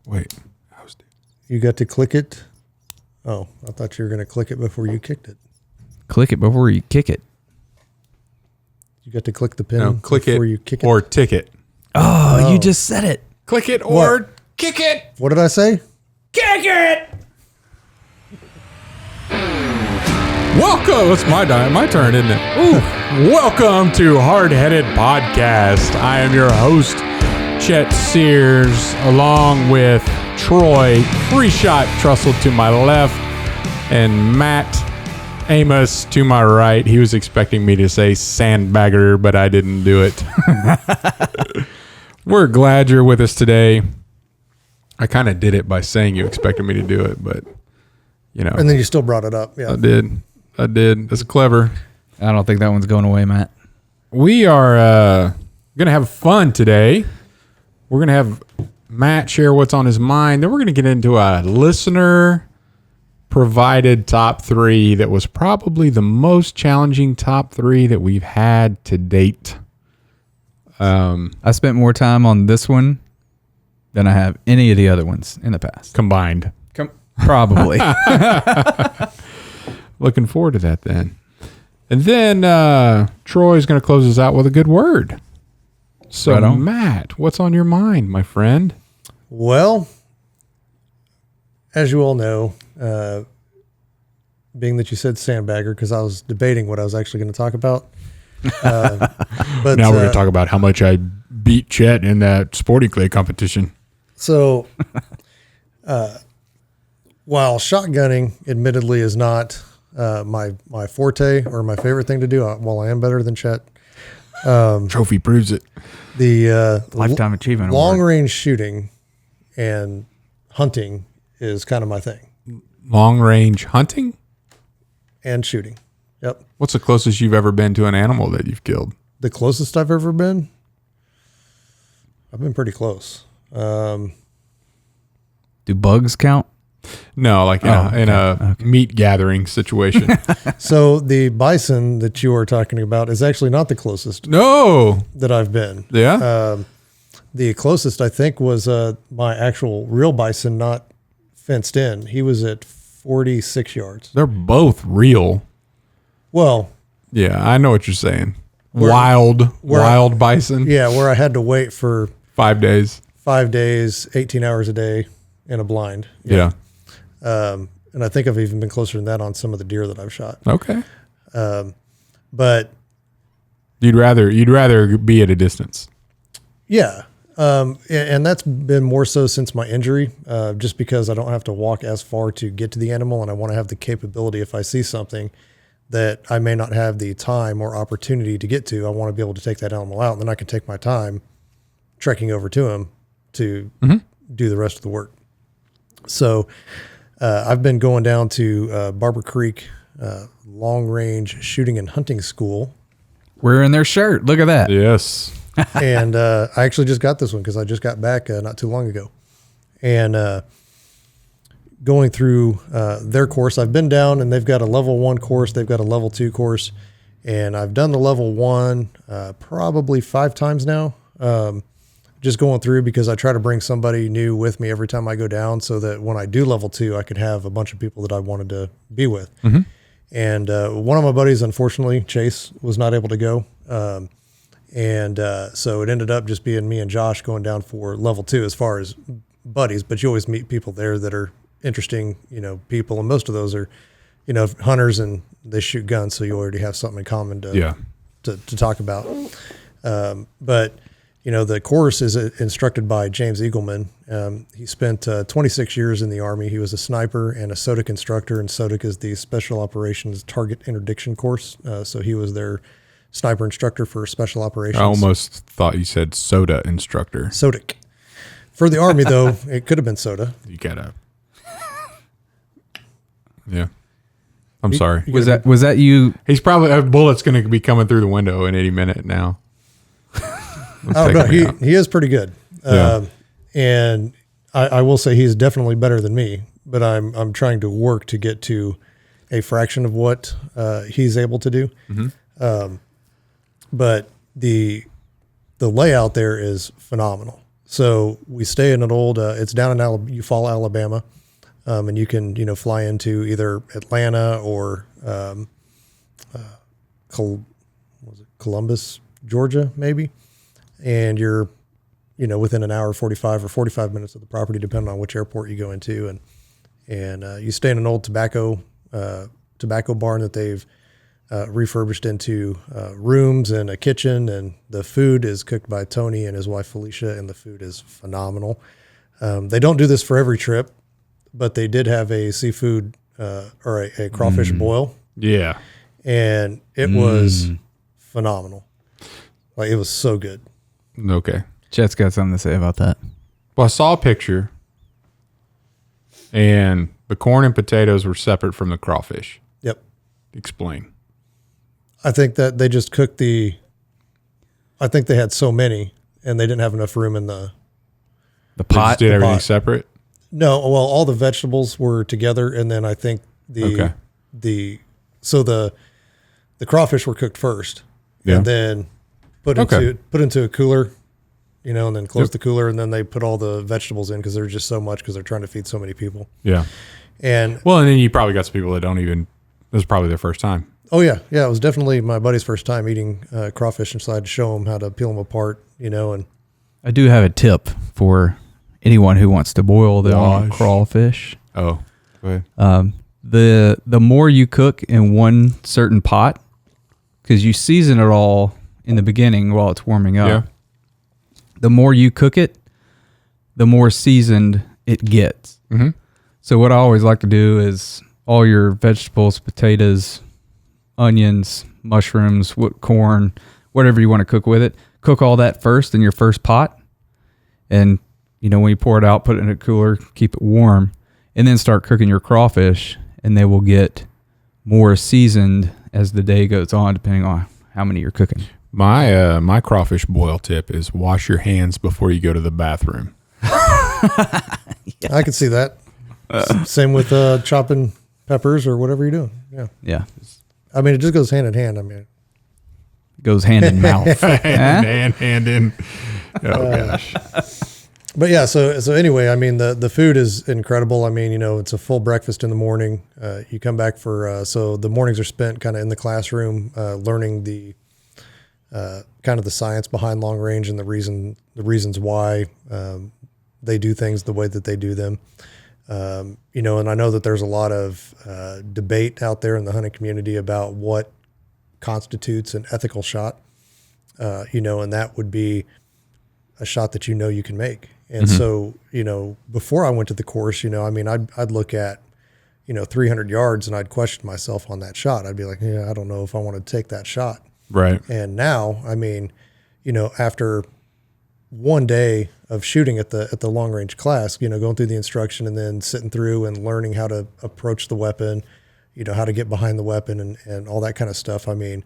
Wait. You got to click it. Oh, I thought you were going to click it before you kicked it. Click it before you kick it. You got to click the pin click before it you kick it. or ticket. Oh, you just said it. Click it or What? kick it. What did I say? Kick it. Welcome. It's my turn, isn't it? Ooh. Welcome to Hardheaded Podcast. I am your host, Chet Sears, along with Troy, free shot Trussell to my left, and Matt Amos to my right. He was expecting me to say sandbagger, but I didn't do it. We're glad you're with us today. I kind of did it by saying you expected me to do it, but you know. And then you still brought it up. Yeah, I did. That's clever. I don't think that one's going away, Matt. We are going to have fun today. We're going to have Matt share what's on his mind. Then we're going to get into a listener-provided top three that was probably the most challenging top three that we've had to date. I spent more time on this one than I have any of the other ones in the past. Combined. Probably. Looking forward to that then. And then Troy's going to close us out with a good word. So, right on. Matt, what's on your mind, my friend? Well, as you all know, being that you said sandbagger, because I was debating what I was actually going to talk about. But now we're going to talk about how much I beat Chet in that sporting clay competition. So, while shotgunning admittedly is not my forte or my favorite thing to do, while I am better than Chet, Trophy proves it. the Lifetime achievement long award. range shooting and hunting is kind of my thing. Long range hunting? And shooting. Yep. What's the closest you've ever been to an animal that you've killed? The closest I've ever been? I've been pretty close. Do bugs count? No, like in a meat gathering situation. So the bison that you are talking about is actually not the closest No. that I've been. Yeah? The closest I think was my actual real bison, not fenced in. He was at 46 yards. They're both real. Well, Yeah, I know what you're saying. Wild bison. yeah, where I had to wait for 5 days. 5 days, 18 hours a day in a blind. Yeah. And I think I've even been closer than that on some of the deer that I've shot. Okay. But You'd rather be at a distance. yeah. And that's been more so since my injury, just because I don't have to walk as far to get to the animal, and I want to have the capability if I see something that I may not have the time or opportunity to get to, I want to be able to take that animal out, and then I can take my time trekking over to him to do the rest of the work. So I've been going down to Barbour Creek long range shooting and hunting school. We're in their shirt. Look at that. Yes. And I actually just got this one because I just got back not too long ago. And going through their course, I've been down and they've got a level 1 course. They've got a level 2 course. And I've done the level 1 probably 5 times now. Just going through because I try to bring somebody new with me every time I go down so that when I do level 2, I could have a bunch of people that I wanted to be with. Mm-hmm. And one of my buddies, unfortunately, Chase, was not able to go. So it ended up just being me and Josh going down for level 2 as far as buddies, but you always meet people there that are interesting, people. And most of those are, hunters and they shoot guns. So you already have something in common to talk about. But the course is instructed by James Eagleman. He spent 26 years in the Army. He was a sniper and a SOTIC instructor, and SOTIC is the Special Operations Target Interdiction Course. So he was their sniper instructor for Special Operations. I almost thought you said soda instructor. SOTIC. For the Army, though, it could have been soda. You gotta. Yeah. I'm sorry. Was that you? He's probably, a bullet's going to be coming through the window in any minute now. Oh, no, he is pretty good. Yeah. And I will say he's definitely better than me, but I'm trying to work to get to a fraction of what he's able to do. Mm-hmm. But the layout there is phenomenal. So we stay in an old, it's down in Eufaula, Alabama. And you can, fly into either Atlanta or Columbus, Georgia, maybe. And you're, within an hour, 45 minutes of the property, depending on which airport you go into. And you stay in an old tobacco barn that they've refurbished into rooms and a kitchen. And the food is cooked by Tony and his wife, Felicia, and the food is phenomenal. They don't do this for every trip, but they did have a seafood or a crawfish boil. Yeah. And it was phenomenal. Like, it was so good. Okay. Chet's got something to say about that. Well, I saw a picture, and the corn and potatoes were separate from the crawfish. Yep. Explain. I think that they just cooked I think they had so many, and they didn't have enough room in the They pot. just did everything pot. separate? No, well, all the vegetables were together, and then I think the crawfish were cooked first, and then put into a cooler, and then close the cooler, and then they put all the vegetables in because there's just so much because they're trying to feed so many people. Yeah. And then you probably got some people that don't even. This is probably their first time. oh yeah, it was definitely my buddy's first time eating crawfish, and so I had to show him how to peel them apart, and I do have a tip for anyone who wants to boil their crawfish. Oh, go ahead. The more you cook in one certain pot, because you season it all in the beginning while it's warming up. Yeah. The more you cook it, the more seasoned it gets. Mm-hmm. So what I always like to do is all your vegetables, potatoes, onions, mushrooms, corn, whatever you want to cook with it, cook all that first in your first pot. And, when you pour it out, put it in a cooler, keep it warm, and then start cooking your crawfish, and they will get more seasoned as the day goes on, depending on how many you're cooking. My crawfish boil tip is wash your hands before you go to the bathroom. I could see that. Same with chopping peppers or whatever you're doing. Yeah. Yeah. I mean, it just goes hand in hand. I mean, It goes hand in mouth. hand in. Oh gosh. But yeah, so anyway, I mean, the food is incredible. I mean, it's a full breakfast in the morning. You come back for, so the mornings are spent kind of in the classroom, learning the kind of the science behind long range and the reasons why they do things the way that they do them. And I know that there's a lot of debate out there in the hunting community about what constitutes an ethical shot, and that would be a shot that you can make. And so, before I went to the course, I'd look at, 300 yards and I'd question myself on that shot. I'd be like, I don't know if I want to take that shot. Right. And now, I mean, after one day of shooting at the long range class, going through the instruction and then sitting through and learning how to approach the weapon, how to get behind the weapon and all that kind of stuff. I mean,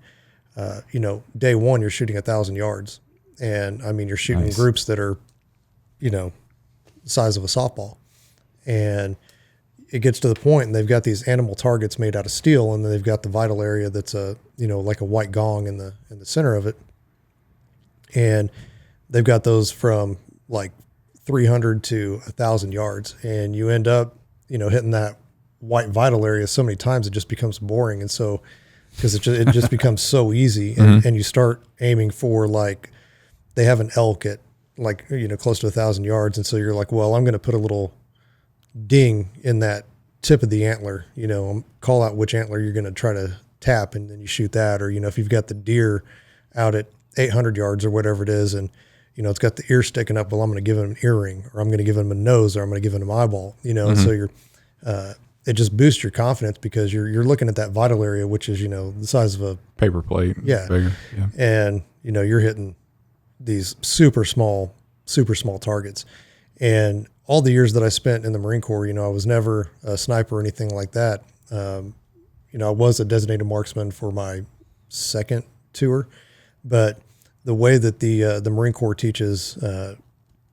day one, you're shooting 1,000 yards, and I mean, you're shooting Nice. groups that are, the size of a softball, and it gets to the point and they've got these animal targets made out of steel, and then they've got the vital area that's like a white gong in the center of it. And they've got those from like 300 to 1,000 yards, and you end up, hitting that white vital area so many times it just becomes boring. And so, because it just becomes so easy, and you start aiming for, like, they have an elk at, like, close to 1,000 yards, and so you're like, well, I'm going to put a little ding in that tip of the antler, call out which antler you're going to try to tap, and then you shoot that. Or, if you've got the deer out at 800 yards or whatever it is, and it's got the ear sticking up, well, I'm going to give him an earring, or I'm going to give him a nose, or I'm going to give him an eyeball, and so you're it just boosts your confidence because you're looking at that vital area, which is the size of a Paper plate. Yeah. Bigger. Yeah. and you're hitting these super small targets. And all the years that I spent in the Marine Corps, I was never a sniper or anything like that. I was a designated marksman for my second tour, but the way that the Marine Corps teaches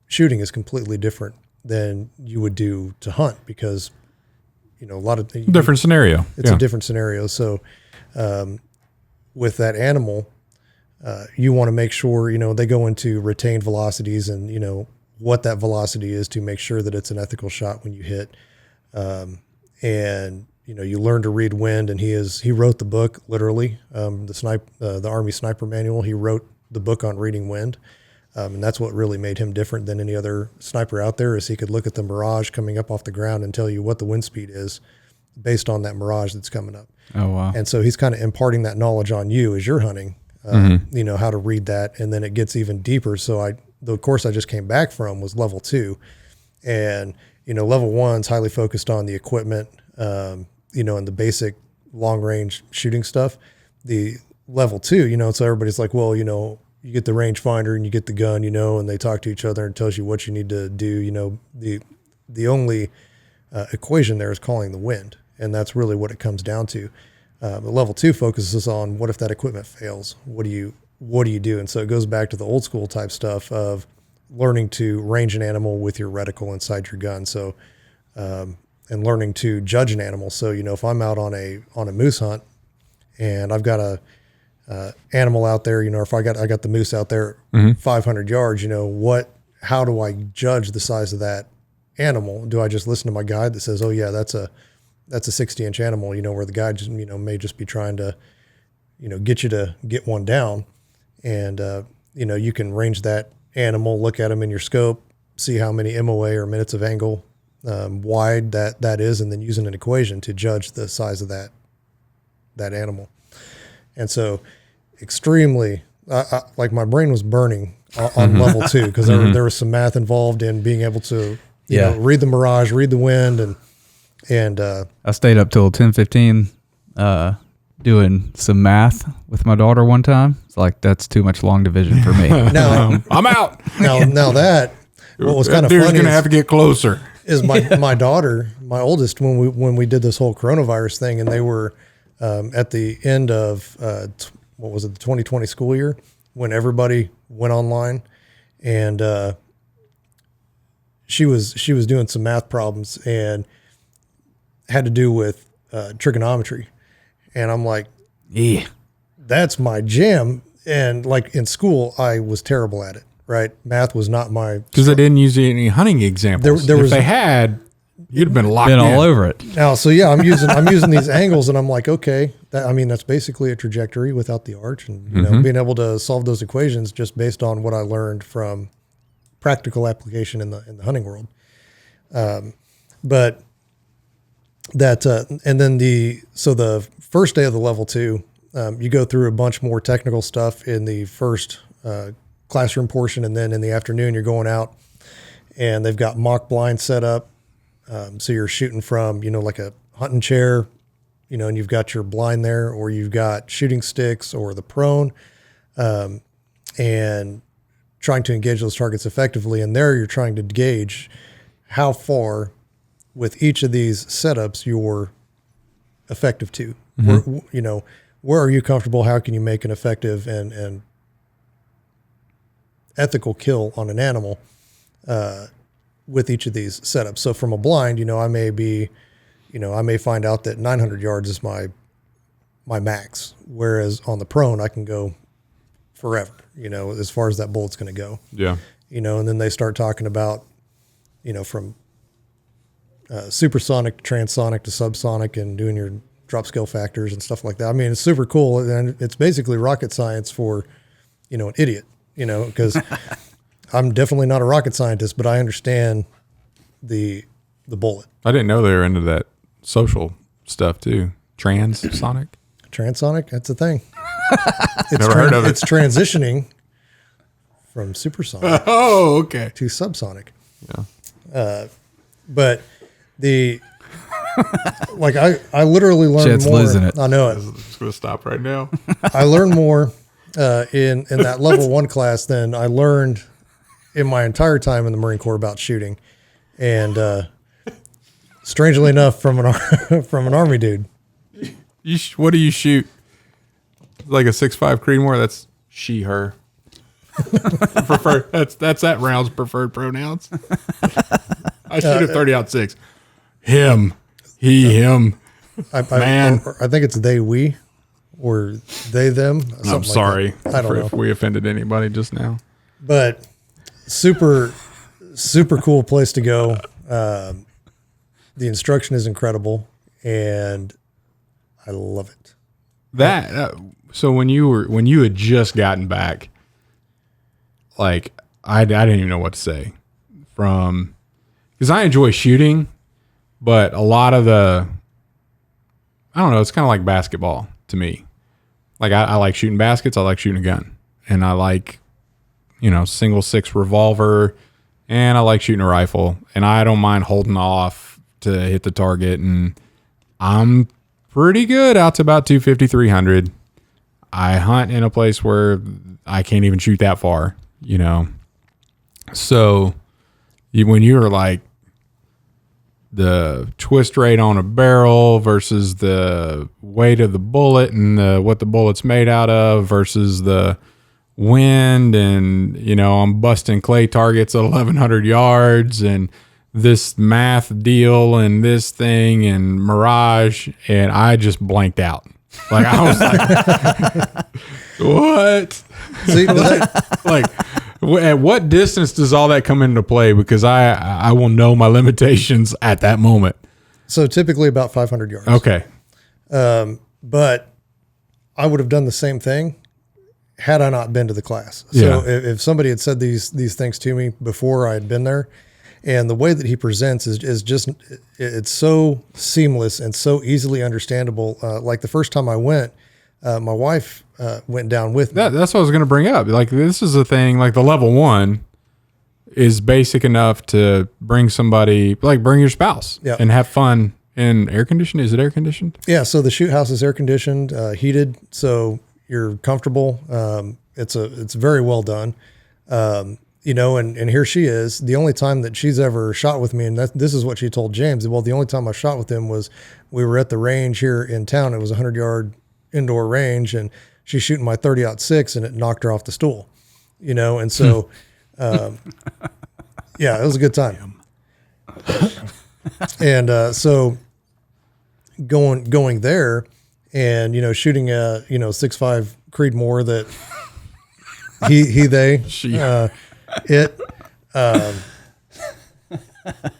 shooting is completely different than you would do to hunt, because a lot of Different scenario. it's a different scenario. So with that animal, you want to make sure, they go into retained velocities and, what that velocity is to make sure that it's an ethical shot when you hit. And you learn to read wind, and he wrote the book, literally, the Army Sniper Manual. He wrote the book on reading wind. And that's what really made him different than any other sniper out there, is he could look at the mirage coming up off the ground and tell you what the wind speed is based on that mirage that's coming up. Oh, wow. And so he's kind of imparting that knowledge on you as you're hunting, how to read that. And then it gets even deeper. So the course I just came back from was level 2. And, level 1's highly focused on the equipment, and the basic long range shooting stuff. The level 2, so everybody's like, well, you get the rangefinder and you get the gun, and they talk to each other and tells you what you need to do. The only equation there is calling the wind. And that's really what it comes down to. But level 2 focuses on, what if that equipment fails? What do you do? And so it goes back to the old school type stuff of learning to range an animal with your reticle inside your gun. So, and learning to judge an animal. So, if I'm out on a moose hunt and I've got a animal out there, if I got the moose out there 500 yards, how do I judge the size of that animal? Do I just listen to my guide that says, oh yeah, that's a 60-inch animal, where the guide just, may just be trying to, get you to get one down. And, you can range that animal, look at them in your scope, see how many MOA or minutes of angle wide that is, and then using an equation to judge the size of that animal. And so extremely, like my brain was burning on level 2, because there was some math involved in being able to, read the mirage, read the wind, and I stayed up till 10:15 doing some math with my daughter one time. It's like, that's too much long division for me. Now I'm out. Now that what was kind of funny, funny going to have to get closer. Is my daughter, my oldest, when we did this whole coronavirus thing, and they were at the end of the 2020 school year, when everybody went online, and she was doing some math problems and had to do with trigonometry. And I'm like, yeah, that's my jam. And like in school, I was terrible at it, right? Math was not my... Because they didn't use any hunting examples. If they had, you'd have been locked in. all over it. Now, so yeah, I'm using these angles, and I'm like, okay, that's basically a trajectory without the arch, and being able to solve those equations just based on what I learned from practical application in the hunting world. But that, and then the first day of the level 2, you go through a bunch more technical stuff in the first classroom portion, and then in the afternoon you're going out, and they've got mock blinds set up. So you're shooting from, like a hunting chair, and you've got your blind there, or you've got shooting sticks or the prone, and trying to engage those targets effectively. And there you're trying to gauge how far with each of these setups you're effective to. Where are you comfortable? How can you make an effective and ethical kill on an animal with each of these setups? So from a blind, I may find out that 900 yards is my max, whereas on the prone I can go forever, as far as that bullet's going to go. Yeah. And then they start talking about, from supersonic to transonic to subsonic, and doing your drop scale factors and stuff like that. It's super cool, and it's basically rocket science for, an idiot, because I'm definitely not a rocket scientist, but I understand the bullet. I didn't know they were into that social stuff too. Transonic? Transonic, that's a thing. Never heard of it. It's transitioning from supersonic to subsonic. Yeah. But I literally learned Chet's more. losing it. I know it. I'm just going to stop right now. I learned more in that level 1 class than I learned in my entire time in the Marine Corps about shooting. And strangely enough, from an Army dude. What do you shoot? Like a 6.5 Creedmoor? That's she, her. That's that round's preferred pronouns. I shoot a 30-06. Him. He, him. Man. I think it's they, we, or they, them. I'm sorry I don't know if we offended anybody just now. But super super cool place to go. The instruction is incredible, and I love it. So when you had just gotten back, like I didn't even know what to say because I enjoy shooting, but a lot of I don't know, it's kind of like basketball to me. Like I like shooting baskets, I like shooting a gun, and I like, single 6 revolver, and I like shooting a rifle, and I don't mind holding off to hit the target, and I'm pretty good out to about 250, 300. I hunt in a place where I can't even shoot that far, So when you're like the twist rate on a barrel versus the weight of the bullet and what the bullet's made out of versus the wind, and I'm busting clay targets at 1,100 yards and this math deal and this thing and mirage, and I just blanked out. Like I was like, what? See, Like, at what distance does all that come into play? Because I will know my limitations at that moment. So typically about 500 yards. Okay. But I would have done the same thing had I not been to the class. So if somebody had said these things to me before I had been there, and the way that he presents is just, it's so seamless and so easily understandable. Like the first time I went, my wife went down with me. That's what I was going to bring up. Like, this is a thing, like the level 1 is basic enough to bring somebody, like bring your spouse and have fun in air conditioned. Is it air conditioned? Yeah. So the shoot house is air conditioned, heated. So you're comfortable. It's very well done. And here she is. The only time that she's ever shot with me, and this is what she told James. Well, the only time I shot with him was we were at the range here in town. It was a 100-yard indoor range, and she's shooting my 30-06, and it knocked her off the stool. And so, it was a good time. And so going there, and shooting a 6.5 Creedmoor that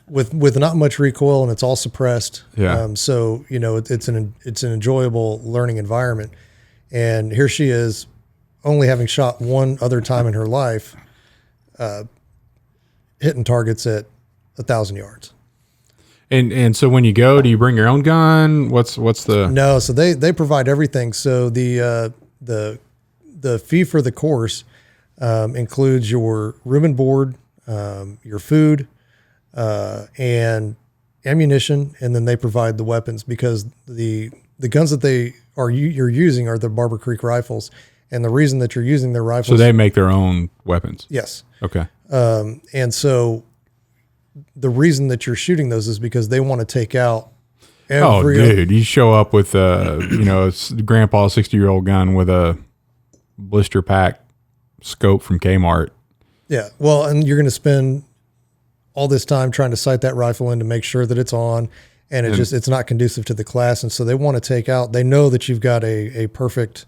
with not much recoil, and it's all suppressed. Yeah. So it's an enjoyable learning environment. And here she is, only having shot one other time in her life, hitting targets at 1,000 yards. And so when you go, do you bring your own gun? What's the? No, so they provide everything. So the fee for the course includes your room and board, your food, and ammunition, and then they provide the weapons, because the guns that you're using are the Barbour Creek rifles, and the reason that you're using their rifles. So they make their own weapons. Yes. Okay. And so the reason that you're shooting those is because they want to take out every. You show up with grandpa's 60-year-old gun with a blister pack scope from Kmart. Yeah. Well, and you're going to spend all this time trying to sight that rifle in to make sure that it's on, and it's not conducive to the class. And so they want to take out, they know that you've got a perfect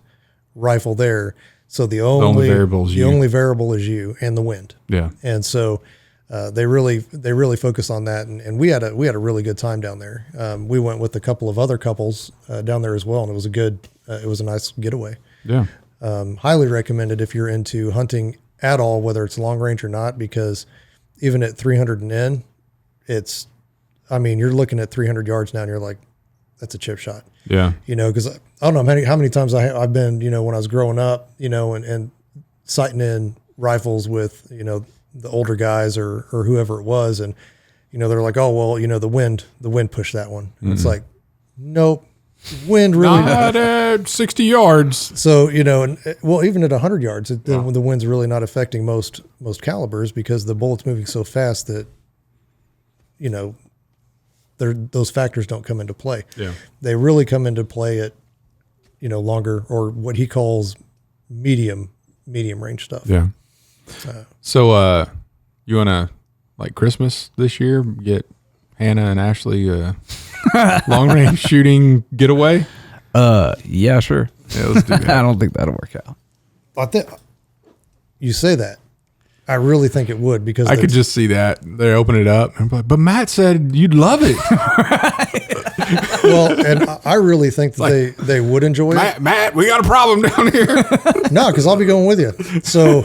rifle there. So the only variable is you and the wind. Yeah. And so they really focus on that. And we had a really good time down there. We went with a couple of other couples down there as well, and it was a nice getaway. Yeah. Highly recommended if you're into hunting at all, whether it's long range or not, because even at 300 and in, you're looking at 300 yards now and you're like, that's a chip shot. Yeah. Because I don't know how many times I've been, when I was growing up, and sighting in rifles with, the older guys or whoever it was. And, they're like, oh, well, the wind pushed that one. Mm-hmm. It's like, nope. Wind really not at 60 yards. So, even at 100 yards, the wind's really not affecting most calibers, because the bullet's moving so fast that, those factors don't come into play. Yeah. They really come into play at, longer, or what he calls medium range stuff. Yeah. So you want to, like Christmas this year, get Hannah and Ashley long range shooting getaway? Yeah, sure. Yeah, let's do that. I don't think that'll work out. You say that. I really think it would because I could just see that. They open it up. And but Matt said you'd love it. Well, and I really think that they would enjoy it. Matt, we got a problem down here. No, because I'll be going with you. So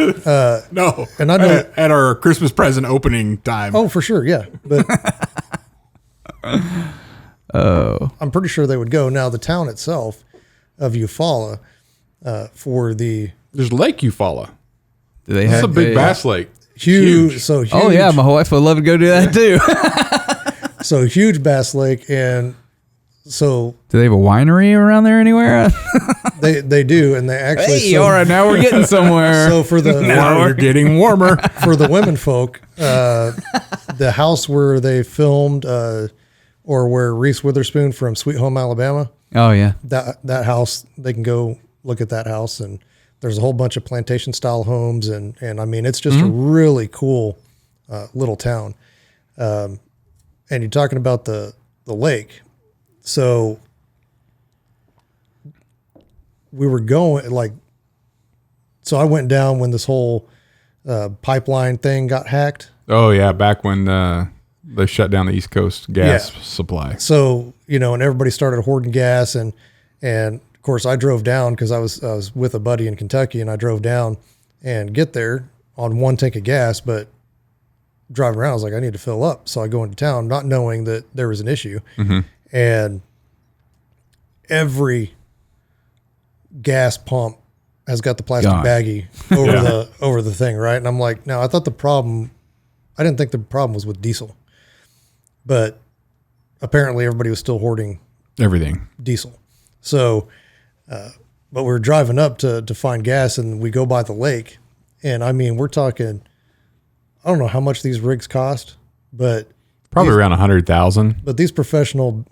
No. and I know at our Christmas present opening time. Oh, for sure, yeah. But I'm pretty sure they would go. Now, the town itself of Eufaula, There's Lake Eufaula. Do they It's have a big bass lake. huge. So huge. Oh yeah, my wife would love to go do that too. So huge Bass Lake, and so Do they have a winery around there anywhere? they do, and they actually. Hey, so, all right, now we're getting somewhere. So for the Now we're getting warmer. for the women folk, the house where they filmed, or where Reese Witherspoon from Sweet Home Alabama, Oh yeah, that house, they can go look at that house, and there's a whole bunch of plantation style homes, and I mean it's just a really cool little town. And you're talking about the lake, so we were going so I went down when this whole pipeline thing got hacked. Oh yeah, back when they shut down the East Coast gas supply. So, and everybody started hoarding gas, and of course I drove down because I was with a buddy in Kentucky, and I drove down and get there on one tank of gas, but driving around I was like, I need to fill up. So I go into town not knowing that there was an issue. And every gas pump has got the plastic baggie over the thing, right? And I'm like, no, I didn't think the problem was with diesel. But apparently everybody was still hoarding Everything. diesel. So, but we were driving up to find gas, and we go by the lake, and I mean, we're talking, I don't know how much these rigs cost, but Probably around 100,000. but these professional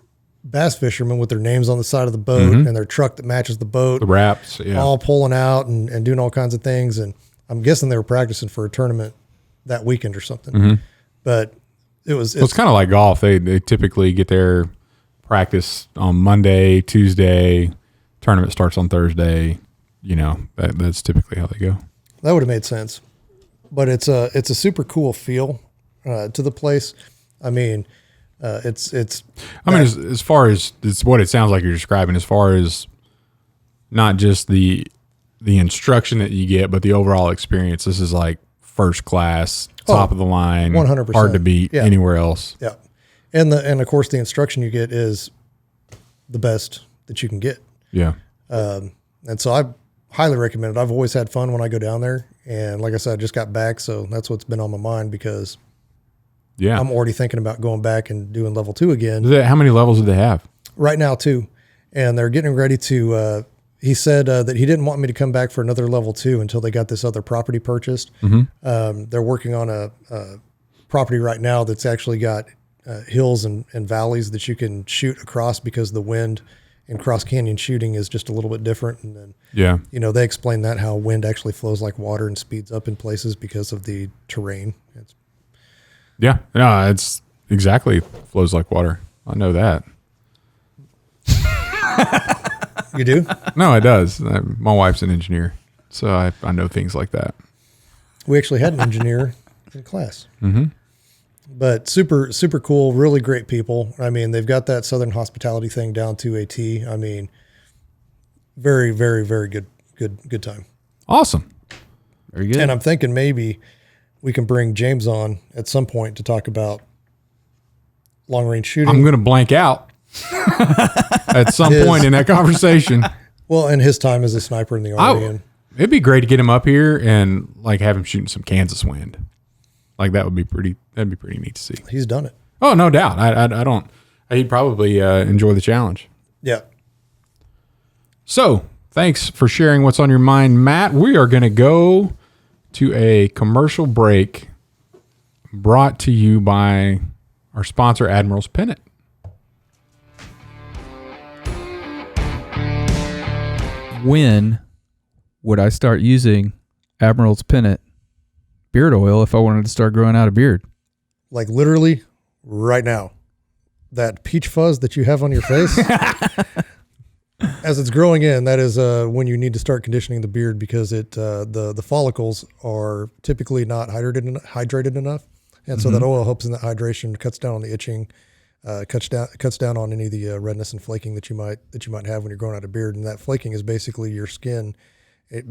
bass fishermen with their names on the side of the boat and their truck that matches the boat, The wraps. Yeah. all pulling out and doing all kinds of things. And I'm guessing they were practicing for a tournament that weekend or something. But it's kind of like golf. They typically get their practice on Monday, Tuesday. Tournament starts on Thursday. That's typically how they go. that would have made sense. But it's a super cool feel to the place. I mean, it's. I mean, as far as it's what it sounds like you're describing, as far as not just the instruction that you get, but the overall experience. This is like first class, top of the line, 100%. hard to beat anywhere else. Yeah, and of course the instruction you get is the best that you can get. Yeah. And so I highly recommend it. I've always had fun when I go down there, and like I said, I just got back, so that's what's been on my mind because I'm already thinking about going back and doing level 2 again. How many levels do they have? Right now, 2. And they're getting ready to, he said that he didn't want me to come back for another level 2 until they got this other property purchased. They're working on a property right now that's actually got hills and valleys that you can shoot across because the wind in cross canyon shooting is just a little bit different. And then, they explain that how wind actually flows like water and speeds up in places because of the terrain. It's exactly flows like water. I know that. You do? No, it does. My wife's an engineer, so I know things like that. We actually had an engineer in class. But super, super cool, really great people. I mean, they've got that Southern hospitality thing down to a T. I mean, very, very, very good time. Awesome. very good. And I'm thinking maybe we can bring James on at some point to talk about long range shooting. I'm going to blank out at some point in that conversation. Well, and his time as a sniper in the Army. It'd be great to get him up here and like have him shooting some Kansas wind. Like that'd be pretty neat to see. He's done it. Oh, no doubt. He'd probably enjoy the challenge. Yeah. So thanks for sharing what's on your mind, Matt. We are going to go to a commercial break brought to you by our sponsor, Admiral's Pennant. When would I start using Admiral's Pennant beard oil if I wanted to start growing out a beard? Like literally right now. That peach fuzz that you have on your face. as it's growing in, that is when you need to start conditioning the beard because the follicles are typically not hydrated enough, and so that oil helps in that hydration, cuts down on the itching, cuts down on any of the redness and flaking that you might have when you're growing out a beard. And that flaking is basically your skin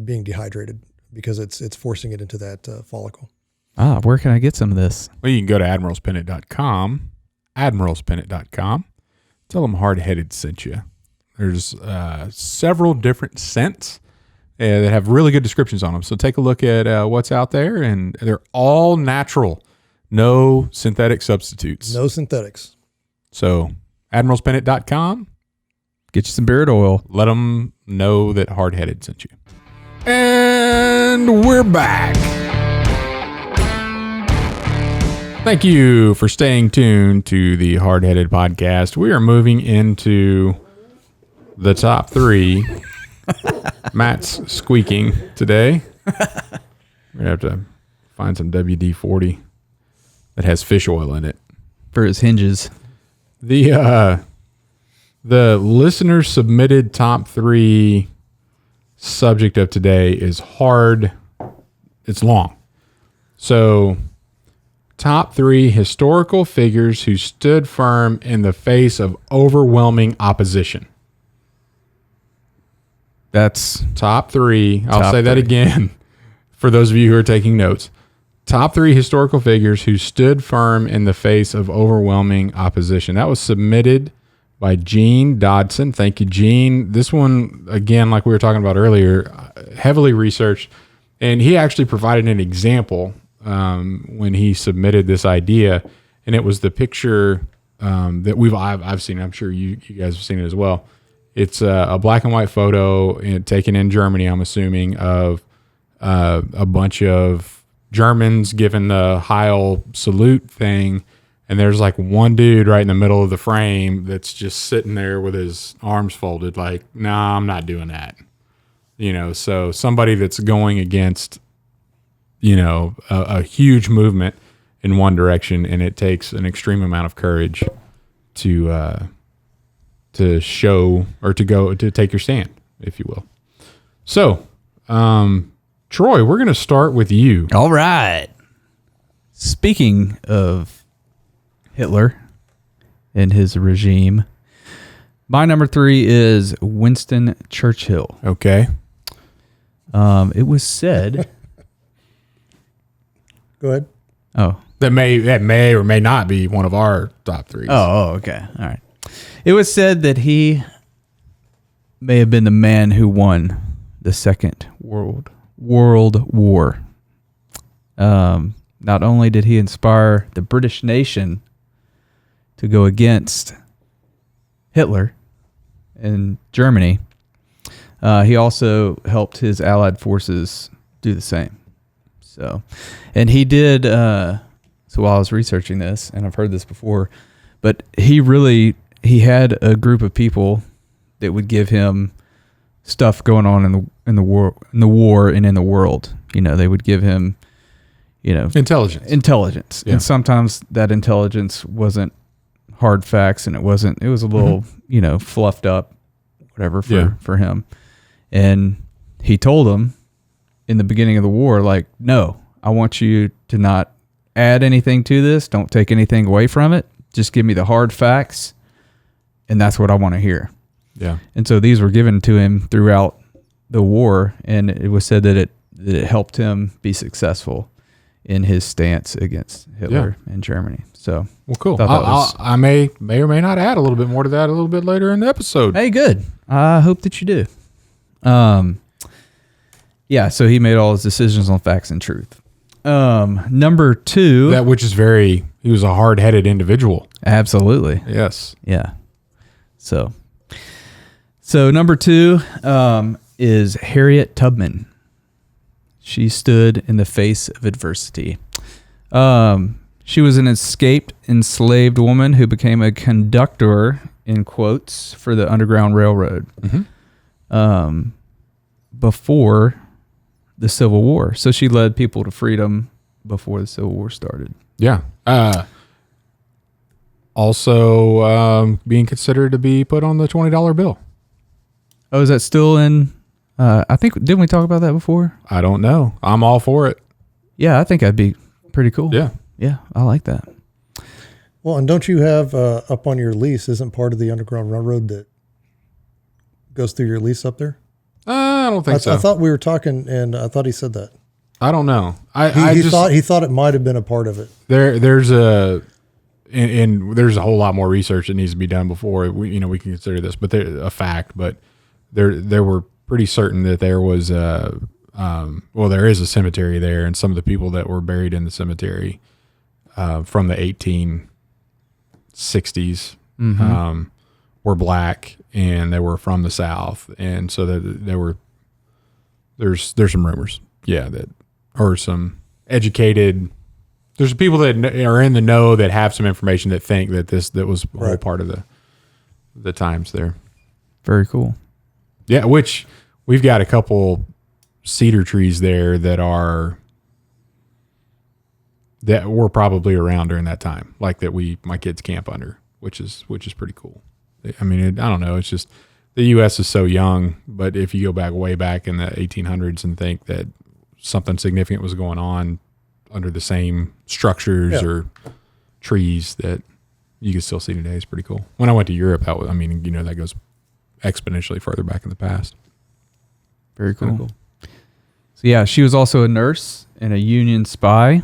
being dehydrated because it's forcing it into that follicle. Where can I get some of this? Well, you can go to admiralspennant.com. Admiralspennant.com. Tell them Hardheaded sent you. There's several different scents that have really good descriptions on them. So take a look at what's out there, and they're all natural. No synthetic substitutes. No synthetics. So admiralspennant.com. Get you some beard oil. Let them know that Hardheaded sent you. And we're back. Thank you for staying tuned to the Hardheaded podcast. We are moving into the top 3. Matt's squeaking today. We have to find some WD-40 that has fish oil in it For his hinges. The listener submitted top 3 subject of today is hard. It's long. So top 3 historical figures who stood firm in the face of overwhelming opposition. That's Top 3. I'll Top say that 3. again for those of you who are taking notes. Top 3 historical figures who stood firm in the face of overwhelming opposition. That was submitted by Gene Dodson. Thank you, Gene. This one, again, like we were talking about earlier, heavily researched. And he actually provided an example when he submitted this idea. And it was the picture that I've seen. I'm sure you guys have seen it as well. It's a black and white photo taken in Germany, I'm assuming, of a bunch of Germans giving the Heil salute thing. And there's like one dude right in the middle of the frame that's just sitting there with his arms folded like, nah, I'm not doing that. So somebody that's going against, a huge movement in one direction, and it takes an extreme amount of courage to show or to take your stand, if you will. So, Troy, we're going to start with you. all right. Speaking of Hitler and his regime, my number 3 is Winston Churchill. Okay. It was said. Go ahead. Oh. That may or may not be one of our top 3s. Oh, okay. All right. It was said that he may have been the man who won the Second World War. Not only did he inspire the British nation to go against Hitler in Germany, he also helped his Allied forces do the same. So, and he did. So while I was researching this, and I've heard this before, but he had a group of people that would give him stuff going on in the war and in the world. They would give him, intelligence, Yeah. and sometimes that intelligence wasn't hard facts, and it was a little, fluffed up, whatever for him. And he told them in the beginning of the war, like, no, I want you to not add anything to this. Don't take anything away from it. Just give me the hard facts. And that's what I want to hear. Yeah. And so these were given to him throughout the war. And it was said that it helped him be successful in his stance against Hitler and Germany. So, Well, cool. thought I may or may not add a little bit more to that a little bit later in the episode. hey, good. I hope that you do. Yeah, so he made all his decisions on facts and truth. Number 2. That which is he was a hard-headed individual. Absolutely. Yes. Yeah. So number 2 is Harriet Tubman. She stood in the face of adversity. She was an escaped enslaved woman who became a conductor, in quotes, for the Underground Railroad before the Civil War. So she led people to freedom before the Civil War started. Yeah. Also being considered to be put on the $20 bill. Oh, is that still in? I think, didn't we talk about that before? I don't know. I'm all for it. Yeah, I think that'd be pretty cool. Yeah. Yeah, I like that. Well, and don't you have up on your lease, isn't part of the Underground Railroad that goes through your lease up there? I don't think so. I thought we were talking, and I thought he said that. I don't know. He thought it might have been a part of it. There's a whole lot more research that needs to be done before we can consider this, but a fact. But there were pretty certain that there was there is a cemetery there, and some of the people that were buried in the cemetery from the 1860s were black, and they were from the South, and so that there's some rumors, or some educated. There's people that are in the know that have some information that think that that was a whole part of the times there. Very cool. Yeah, which we've got a couple cedar trees there that were probably around during that time, like that my kids camp under, which is pretty cool. I mean, I don't know. It's just the U.S. is so young, but if you go way back in the 1800s and think that something significant was going on under the same structures or trees that you can still see today, is pretty cool. When I went to Europe, that goes exponentially further back in the past. Very cool. So yeah, she was also a nurse and a Union spy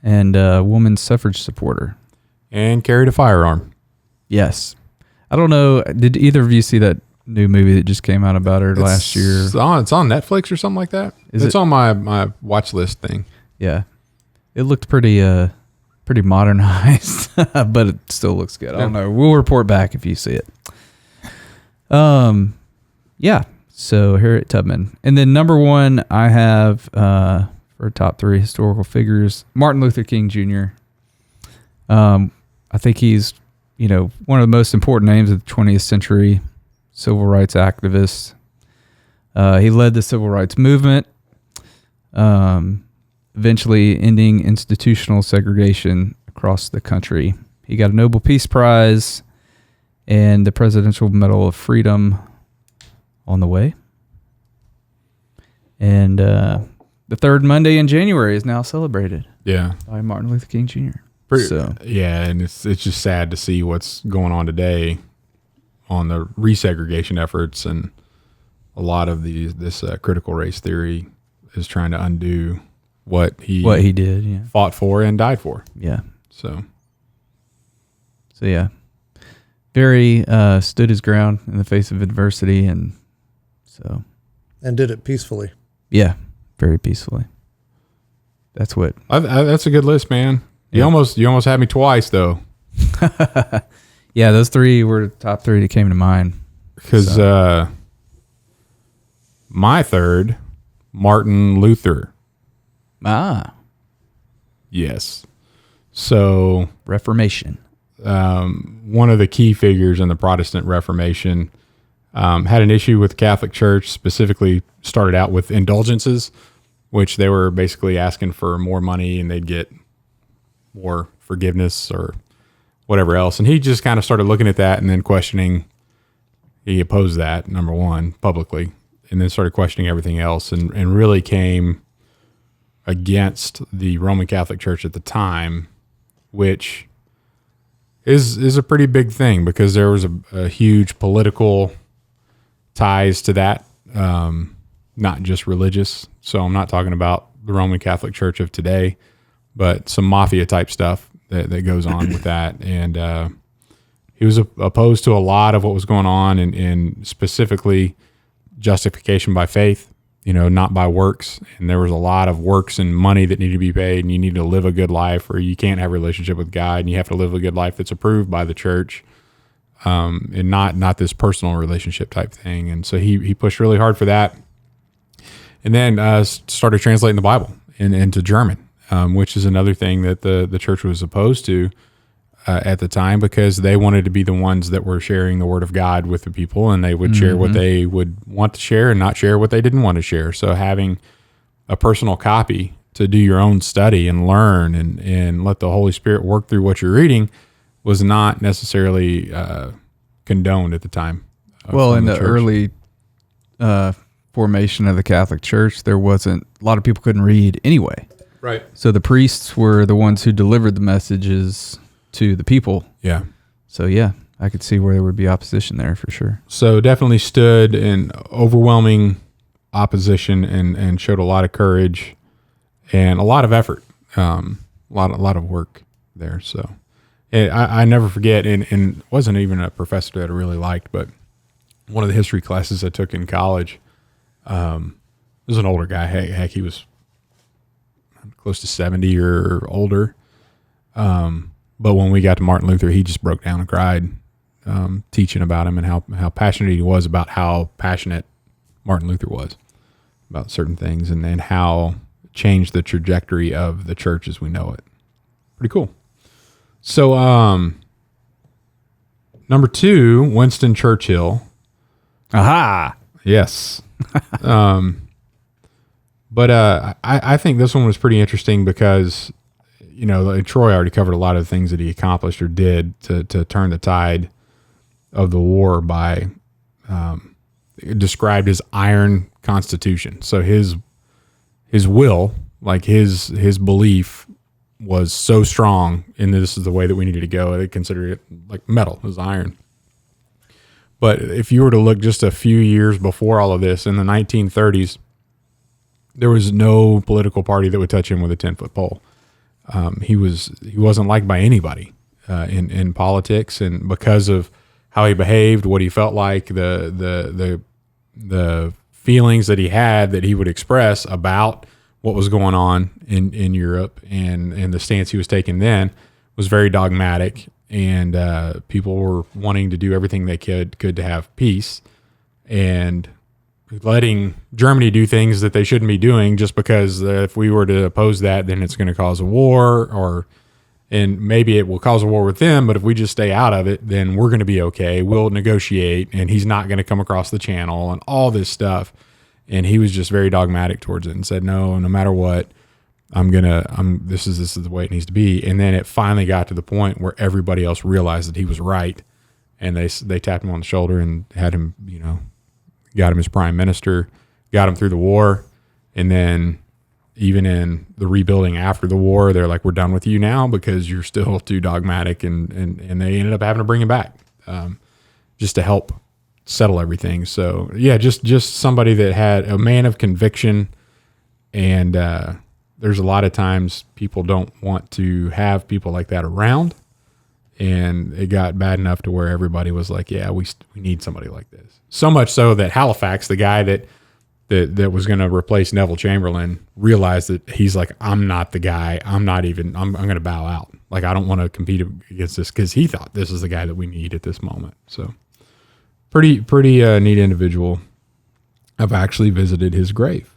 and a woman's suffrage supporter. And carried a firearm. Yes. I don't know. Did either of you see that new movie that just came out about her last year? It's on Netflix or something like that. It's on my watch list thing. Yeah. It looked pretty modernized, but it still looks good. I don't know. We'll report back if you see it. Yeah. So Harriet Tubman. And then number one, I have for top three historical figures, Martin Luther King Jr. I think he's, one of the most important names of the 20th century, civil rights activist. He led the civil rights movement, eventually ending institutional segregation across the country. He got a Nobel Peace Prize and the Presidential Medal of Freedom on the way. And the third Monday in January is now celebrated. Yeah. By Martin Luther King Jr. Yeah, and it's just sad to see what's going on today on the resegregation efforts, and a lot of this critical race theory is trying to undo what he did, fought for and died for. Yeah. So yeah, very stood his ground in the face of adversity, and did it peacefully. Yeah, very peacefully. That's what. That's a good list, man. You almost had me twice though. Yeah, those three were the top three that came to mind. Because my third, Martin Luther. Ah. Yes. So Reformation. One of the key figures in the Protestant Reformation had an issue with the Catholic Church, specifically started out with indulgences, which they were basically asking for more money and they'd get more forgiveness or whatever else. And he just kind of started looking at that and then questioning. He opposed that, number one, publicly, and then started questioning everything else, and really came against the Roman Catholic Church at the time, which is a pretty big thing because there was a huge political ties to that, not just religious. So I'm not talking about the Roman Catholic Church of today, but some mafia type stuff that goes on with that. And he was opposed to a lot of what was going on, and specifically justification by faith, not by works. And there was a lot of works and money that needed to be paid, and you need to live a good life, or you can't have a relationship with God, and you have to live a good life that's approved by the church, and not this personal relationship type thing. And so he pushed really hard for that, and then started translating the Bible into German, which is another thing that the church was opposed to at the time, because they wanted to be the ones that were sharing the word of God with the people, and they would share what they would want to share and not share what they didn't want to share. So having a personal copy to do your own study and learn and let the Holy Spirit work through what you're reading was not necessarily condoned at the time. Well, from in the church. early formation of the Catholic Church, there wasn't a lot of people couldn't read anyway. Right. So the priests were the ones who delivered the messages to the people. Yeah. So yeah, I could see where there would be opposition there for sure. So definitely stood in overwhelming opposition and showed a lot of courage and a lot of effort, a lot of work there. So I never forget, and wasn't even a professor that I really liked, but one of the history classes I took in college, was an older guy. Heck, he was close to 70 or older. But when we got to Martin Luther, he just broke down and cried, teaching about him and how passionate he was about how passionate Martin Luther was about certain things and how it changed the trajectory of the church as we know it. Pretty cool. So, number 2, Winston Churchill. Aha! Yes. But I think this one was pretty interesting because, you know, Troy already covered a lot of the things that he accomplished or did to turn the tide of the war by described as iron constitution. So his will, like his belief, was so strong, and this is the way that we needed to go. They considered it like metal, it was iron. But if you were to look just a few years before all of this, in the 1930s, there was no political party that would touch him with a 10-foot pole. He wasn't liked by anybody in politics, and because of how he behaved, what he felt like, the feelings that he had that he would express about what was going on in Europe and the stance he was taking then was very dogmatic, and people were wanting to do everything they could to have peace, and letting Germany do things that they shouldn't be doing just because if we were to oppose that, then it's going to cause a war, and maybe it will cause a war with them, but if we just stay out of it, then we're going to be okay. We'll negotiate, and he's not going to come across the channel and all this stuff. And he was just very dogmatic towards it and said, no matter what, this is the way it needs to be. And then it finally got to the point where everybody else realized that he was right. And they tapped him on the shoulder and had him, got him as prime minister, got him through the war. And then even in the rebuilding after the war, they're like, we're done with you now because you're still too dogmatic. And they ended up having to bring him back just to help settle everything. So yeah, just somebody that had a man of conviction. And there's a lot of times people don't want to have people like that around. And it got bad enough to where everybody was like, yeah, we need somebody like this. So much so that Halifax, the guy that was going to replace Neville Chamberlain, realized that he's like, I'm not the guy. I'm going to bow out. Like, I don't want to compete against this, because he thought this is the guy that we need at this moment. So pretty neat individual. I've actually visited his grave,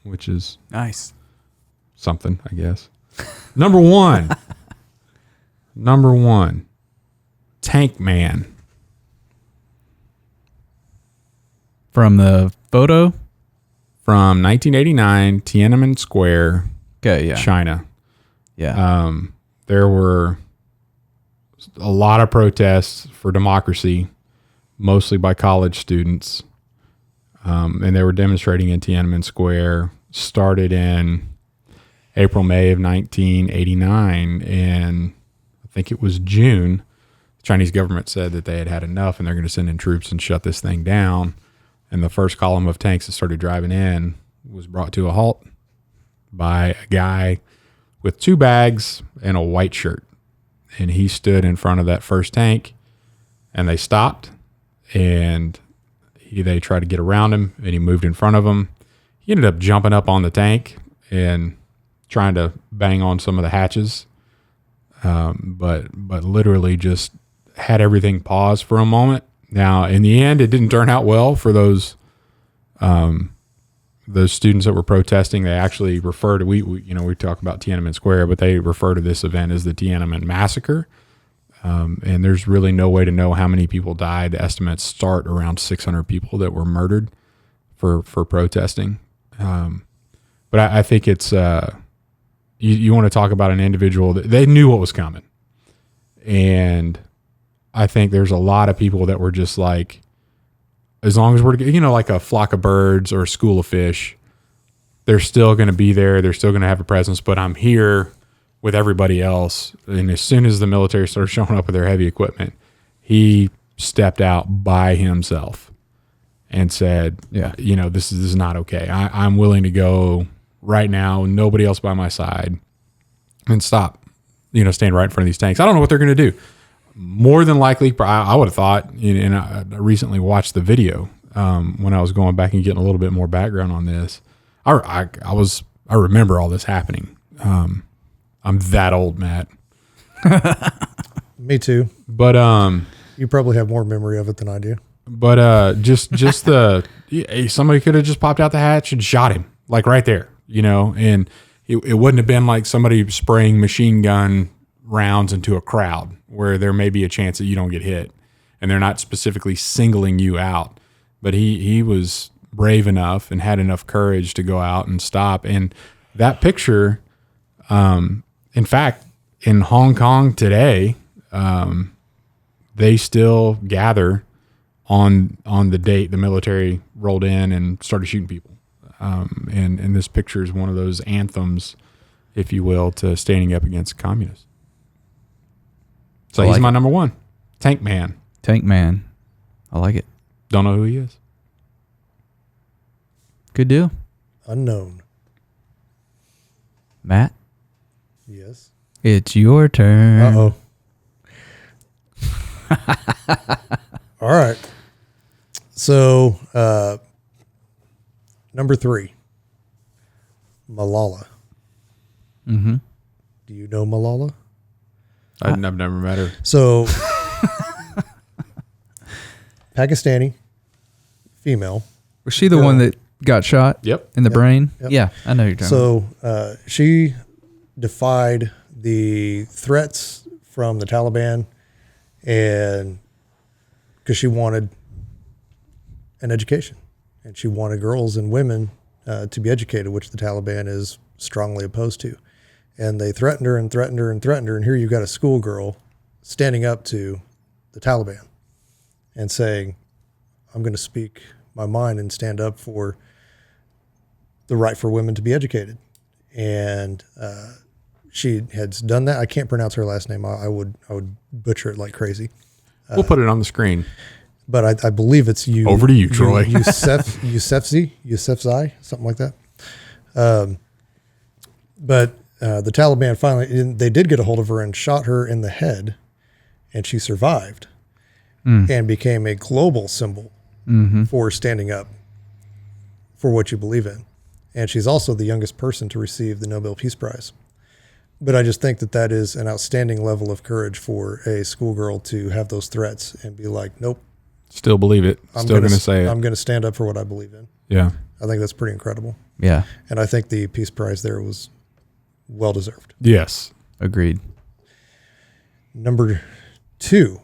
which is Nice. something, I guess. Number one, Tank Man. From the photo? From 1989, Tiananmen Square, Okay, yeah. China. Yeah. There were a lot of protests for democracy, mostly by college students. And they were demonstrating in Tiananmen Square, started in April, May of 1989. And I think it was June, the Chinese government said that they had enough and they're going to send in troops and shut this thing down. And the first column of tanks that started driving in was brought to a halt by a guy with 2 bags and a white shirt. And he stood in front of that first tank, and they stopped, and they tried to get around him, and he moved in front of them. He ended up jumping up on the tank and trying to bang on some of the hatches, but literally just had everything pause for a moment. Now, in the end, it didn't turn out well for those students that were protesting. They actually refer to we talk about Tiananmen Square, but they refer to this event as the Tiananmen Massacre. And there's really no way to know how many people died. The estimates start around 600 people that were murdered for protesting. But I think it's you want to talk about an individual that they knew what was coming, and I think there's a lot of people that were just like, as long as we're, like a flock of birds or a school of fish, they're still going to be there. They're still going to have a presence, but I'm here with everybody else. And as soon as the military started showing up with their heavy equipment, he stepped out by himself and said, this is not okay. I'm willing to go right now, nobody else by my side, and stop, stand right in front of these tanks. I don't know what they're going to do. More than likely, I would have thought, and I recently watched the video when I was going back and getting a little bit more background on this. I remember all this happening. I'm that old, Matt. Me too. But you probably have more memory of it than I do. But just somebody could have just popped out the hatch and shot him, like right there, and it wouldn't have been like somebody spraying machine gun rounds into a crowd where there may be a chance that you don't get hit, and they're not specifically singling you out. But he was brave enough and had enough courage to go out and stop. And that picture, in fact, in Hong Kong today, they still gather on the date the military rolled in and started shooting people. And this picture is one of those anthems, if you will, to standing up against communists. So he's my number one. Tank Man. Tank Man. I like it. Don't know who he is. Good deal. Unknown. Matt? Yes. It's your turn. Uh-oh. All right. So, number 3, Malala. Mm-hmm. Do you know Malala? I've never met her. So, Pakistani, female. Was she the one that got shot? Yep. In the brain? Yep. Yeah, I know you're talking about. So, she defied the threats from the Taliban, and because she wanted an education, and she wanted girls and women to be educated, which the Taliban is strongly opposed to. And they threatened her and threatened her and threatened her. And here you've got a schoolgirl standing up to the Taliban and saying, I'm going to speak my mind and stand up for the right for women to be educated. And she has done that. I can't pronounce her last name. I would butcher it like crazy. We'll put it on the screen. But I believe it's you. Over to you, Troy. Yousafzai, something like that. But the Taliban finally, they did get a hold of her and shot her in the head, and she survived and became a global symbol for standing up for what you believe in. And she's also the youngest person to receive the Nobel Peace Prize. But I just think that is an outstanding level of courage for a schoolgirl to have those threats and be like, nope. Still believe it. Still going to say it. I'm going to stand up for what I believe in. Yeah. I think that's pretty incredible. Yeah. And I think the Peace Prize there was well-deserved. Yes. Agreed. Number 2,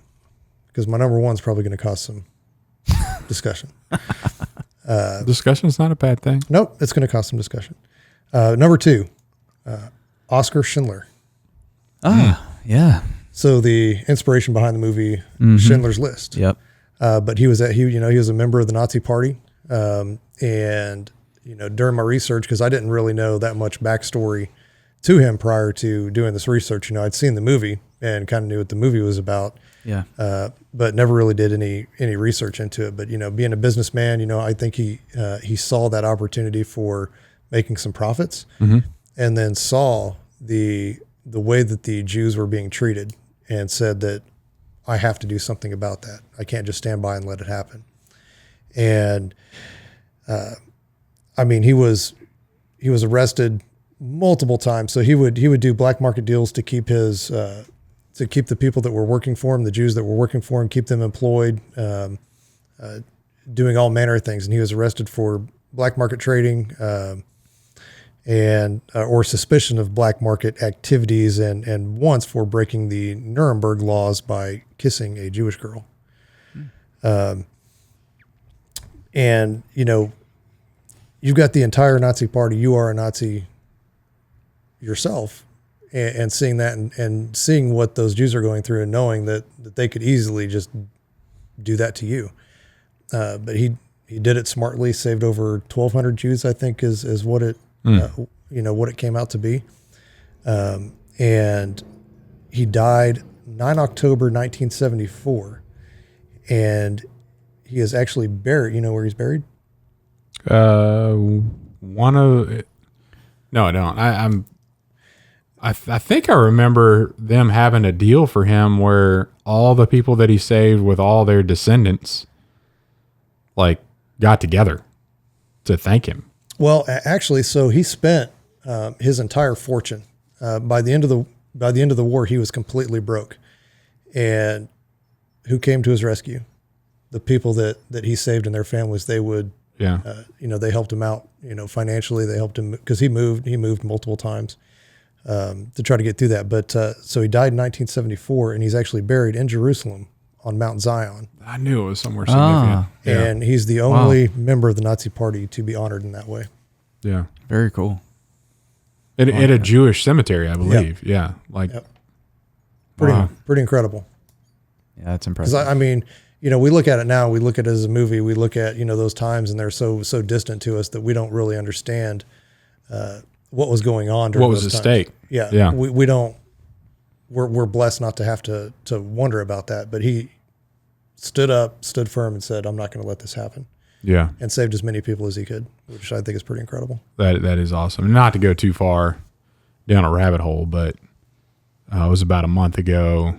because my number 1 is probably going to cause some discussion. Discussion is not a bad thing. Nope, it's going to cause some discussion. Number 2, Oskar Schindler. Yeah. So the inspiration behind the movie Schindler's List. Yep. But he was a member of the Nazi Party. And during my research, because I didn't really know that much backstory to him prior to doing this research, I'd seen the movie and kind of knew what the movie was about. Yeah. But never really did any research into it. But being a businessman, I think he saw that opportunity for making some profits, and then saw the way that the Jews were being treated, and said that I have to do something about that. I can't just stand by and let it happen. And he was arrested multiple times. So he would do black market deals to keep the people that were working for him, the Jews that were working for him, keep them employed, doing all manner of things. And he was arrested for black market trading, or suspicion of black market activities, and once for breaking the Nuremberg laws by kissing a Jewish girl. And you've got the entire Nazi Party. You are a Nazi yourself, and seeing that and seeing what those Jews are going through and knowing that they could easily just do that to you. But he did it smartly, saved over 1,200 Jews, I think is what it, what it came out to be. And he died 9 October 1974, and he is actually buried. You know where he's buried? No, I don't. I think I remember them having a deal for him where all the people that he saved with all their descendants, like, got together to thank him. Well, actually, so he spent his entire fortune. By the end of the war, he was completely broke. And who came to his rescue? The people that he saved and their families. They would, they helped him out, financially. They helped him because he moved multiple times to try to get through that. But so he died in 1974, and he's actually buried in Jerusalem on Mount Zion. I knew it was somewhere significant. And he's the only member of the Nazi Party to be honored in that way. Yeah. Very cool. At a Jewish cemetery, I believe. Yep. Yeah. Pretty incredible. Yeah, that's impressive. Because I mean, we look at it now, we look at it as a movie, we look at, those times, and they're so distant to us that we don't really understand what was going on during what was those at times. stake. Yeah. We don't, we're blessed not to have to wonder about that, but he stood firm and said, I'm not going to let this happen. Yeah. And saved as many people as he could, which I think is pretty incredible. That is awesome. Not to go too far down a rabbit hole, but it was about a month ago.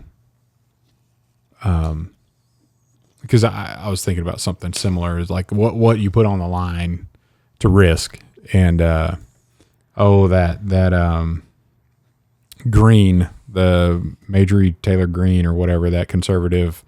Because I was thinking about something similar, is like what you put on the line to risk. And that Green, the Marjorie Taylor Greene or whatever, that conservative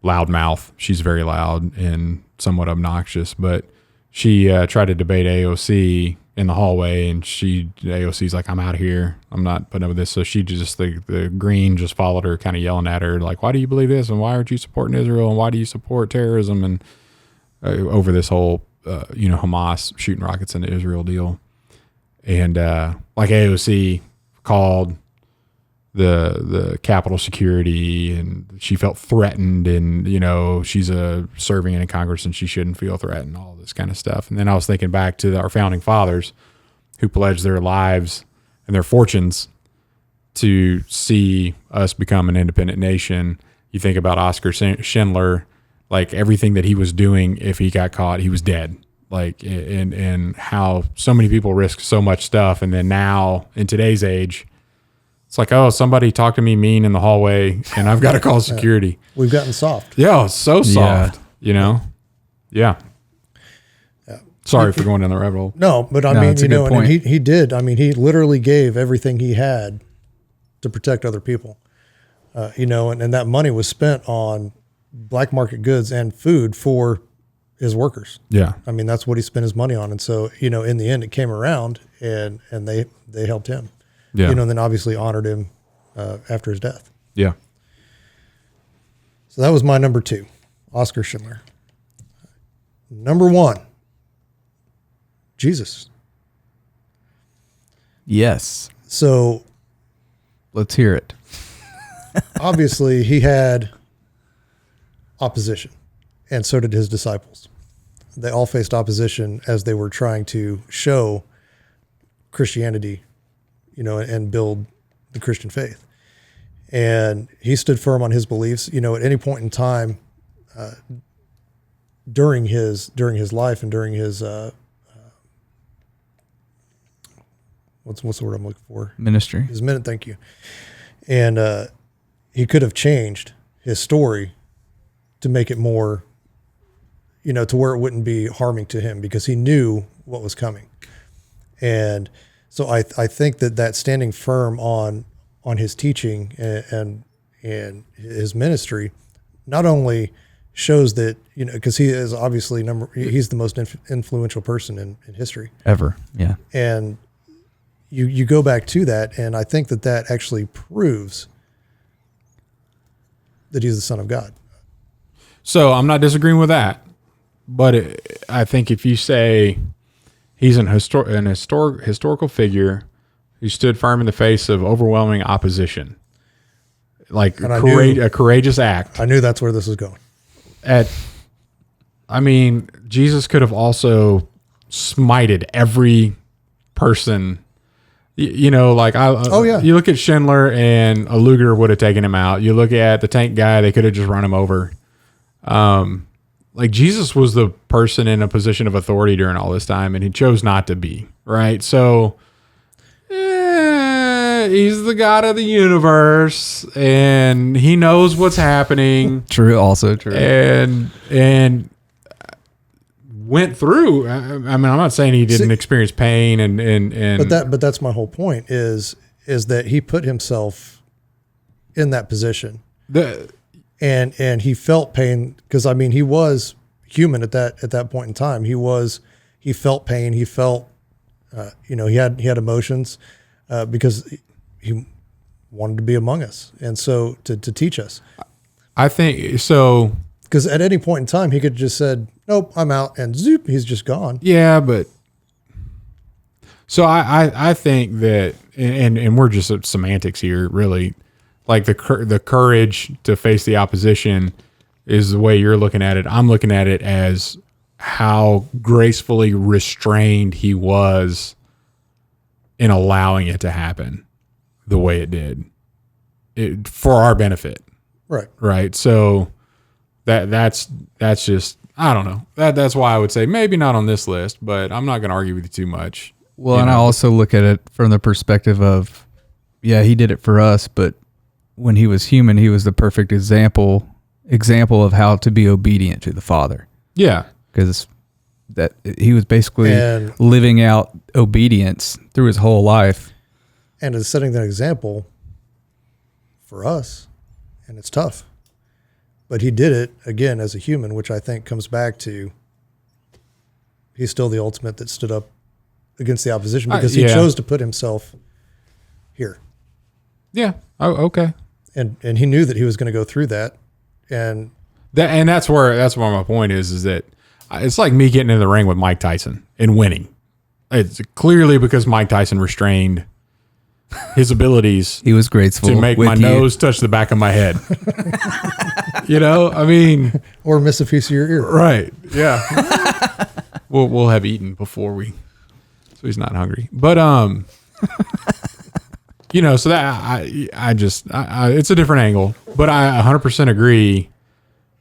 loudmouth. She's very loud and somewhat obnoxious, but she tried to debate AOC in the hallway, and AOC's like, I'm out of here. I'm not putting up with this. So she just, the Green just followed her, kind of yelling at her, like, why do you believe this? And why aren't you supporting Israel? And why do you support terrorism? And over this whole, Hamas shooting rockets into Israel deal. And like AOC called the Capitol security, and she felt threatened, and she's serving in Congress and she shouldn't feel threatened, all this kind of stuff. And then I was thinking back to our founding fathers who pledged their lives and their fortunes to see us become an independent nation. You think about Oskar Schindler, like everything that he was doing, if he got caught, he was dead. Like, and how so many people risk so much stuff, and then now in today's age, it's like, oh, somebody talked to me mean in the hallway, and I've got to call security. We've gotten soft. Yeah, so soft, Yeah. Sorry for going down the rabbit hole. No, but I mean, and he did. I mean, he literally gave everything he had to protect other people, and that money was spent on black market goods and food for his workers. Yeah. I mean, that's what he spent his money on. And so, in the end, it came around and they helped him. Yeah. And then obviously honored him after his death. Yeah. So that was my number 2, Oskar Schindler. Number 1, Jesus. Yes. So let's hear it. obviously he had opposition, and so did his disciples. They all faced opposition as they were trying to show Christianity, and build the Christian faith. And he stood firm on his beliefs. At any point in time, during his life and during his what's the word I'm looking for? Ministry. His minute. Thank you. And he could have changed his story to make it more, to where it wouldn't be harming to him, because he knew what was coming. And so I think that standing firm on his teaching and his ministry not only shows that, because he is obviously he's the most influential person in history ever. Yeah. And you go back to that, and I think that actually proves that he's the Son of God. So I'm not disagreeing with that, but I think if you say he's an historical figure who stood firm in the face of overwhelming opposition. Like And a courageous act. I knew that's where this was going. Jesus could have also smited every person. You look at Schindler and a Luger would have taken him out. You look at the tank guy, they could have just run him over. Jesus was the person in a position of authority during all this time, and he chose not to be, right? So he's the God of the universe, and he knows what's happening. True, also true. And went through. I'm not saying he didn't experience pain and but that's my whole point is that he put himself in that position. And he felt pain because he was human at that point in time. He felt pain. He felt, he had emotions because he wanted to be among us. And so to teach us, I think so. Because at any point in time, he could have just said, nope, I'm out, and zoop, he's just gone. Yeah, but so I think that, and we're just at semantics here, really. Like the courage to face the opposition is the way you're looking at it. I'm looking at it as how gracefully restrained he was in allowing it to happen the way it did, for our benefit. Right. So that's just, I don't know. That's why I would say maybe not on this list, but I'm not going to argue with you too much. Well, I also look at it from the perspective of, yeah, he did it for us, but when he was human, he was the perfect example of how to be obedient to the Father. Yeah. Because that he was basically living out obedience through his whole life. And is setting that example for us. And it's tough. But he did it, again, as a human, which I think comes back to he's still the ultimate that stood up against the opposition because he chose to put himself here. Yeah. Oh, okay. And he knew that he was going to go through that. And that's where my point is that it's like me getting in the ring with Mike Tyson and winning. It's clearly because Mike Tyson restrained his abilities. He was graceful to make my nose touch the back of my head. Or miss a piece of your ear. Right. Yeah. we'll have eaten before so he's not hungry. But so that it's a different angle, but I 100% agree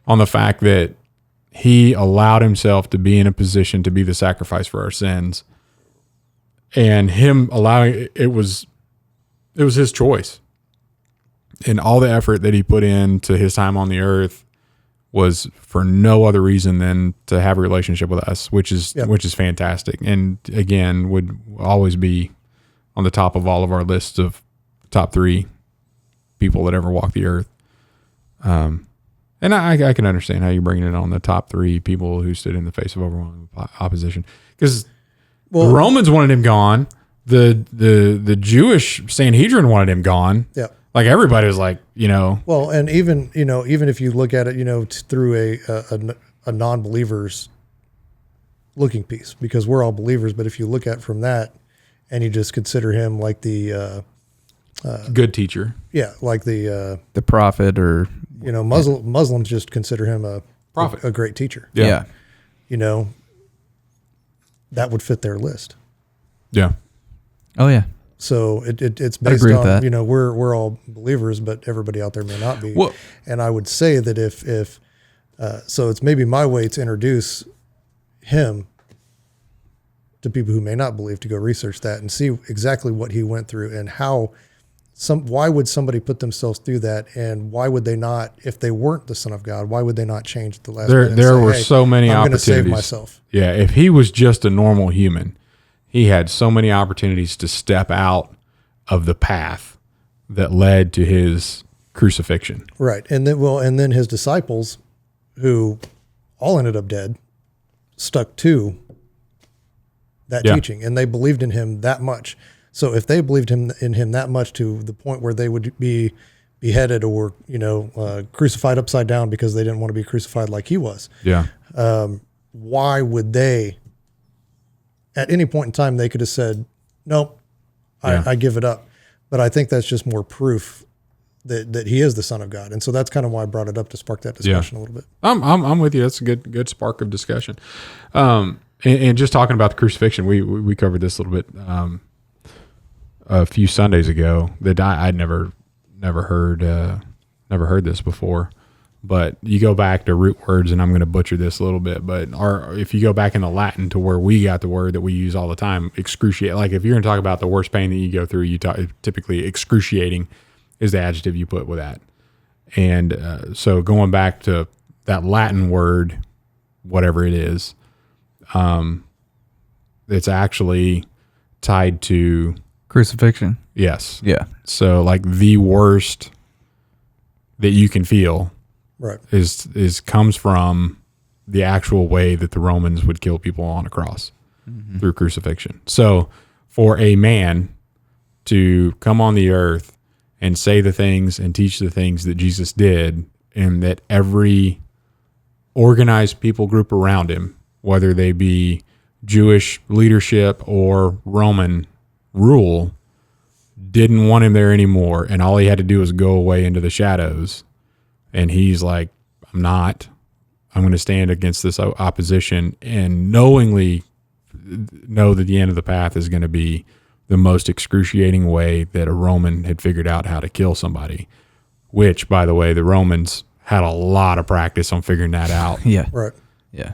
on the fact that he allowed himself to be in a position to be the sacrifice for our sins, and him allowing it was his choice, and all the effort that he put into his time on the earth was for no other reason than to have a relationship with us, which is fantastic. And again, would always be on the top of all of our lists of top 3 people that ever walked the earth. And I can understand how you're bringing it on the top 3 people who stood in the face of overwhelming opposition, because the Romans wanted him gone. The Jewish Sanhedrin wanted him gone. Yeah. Like everybody was like, Well, and even if you look at it, through a non-believer's looking piece, because we're all believers, but if you look at it from that and you just consider him like the good teacher. Yeah, like the prophet, or Muslims just consider him a prophet, a great teacher. Yeah. That would fit their list. Yeah. Oh yeah. So it's based on, we're all believers, but everybody out there may not be. Well, and I would say that if so it's maybe my way to introduce him to people who may not believe, to go research that and see exactly what he went through and why would somebody put themselves through that, and why would they not, if they weren't the Son of God, why would they not change at the last minute? There were so many opportunities. I'm going to save myself. Yeah, if he was just a normal human, he had so many opportunities to step out of the path that led to his crucifixion. Right. And then his disciples, who all ended up dead, stuck to that teaching, and they believed in him that much. So if they believed in him that much to the point where they would be beheaded or crucified upside down because they didn't want to be crucified like he was, why would they? At any point in time, they could have said, "Nope, I give it up. But I think that's just more proof that he is the Son of God. And so that's kind of why I brought it up, to spark that discussion a little bit. I'm with you. That's a good spark of discussion. And just talking about the crucifixion, we covered this a little bit a few Sundays ago. That I'd never heard this before. But you go back to root words, and I'm going to butcher this a little bit, but if you go back in the Latin to where we got the word that we use all the time, excruciate. Like if you're going to talk about the worst pain that you go through, typically excruciating is the adjective you put with that. And so going back to that Latin word, whatever it is, it's actually tied to crucifixion. Yes. Yeah. So like the worst that you can feel. Right. Is comes from the actual way that the Romans would kill people on a cross through crucifixion. So for a man to come on the earth and say the things and teach the things that Jesus did, and that every organized people group around him, whether they be Jewish leadership or Roman rule, didn't want him there anymore, and all he had to do was go away into the shadows. And he's like, I'm going to stand against this opposition and knowingly know that the end of the path is going to be the most excruciating way that a Roman had figured out how to kill somebody, which, by the way, the Romans had a lot of practice on figuring that out. Yeah. Right. Yeah.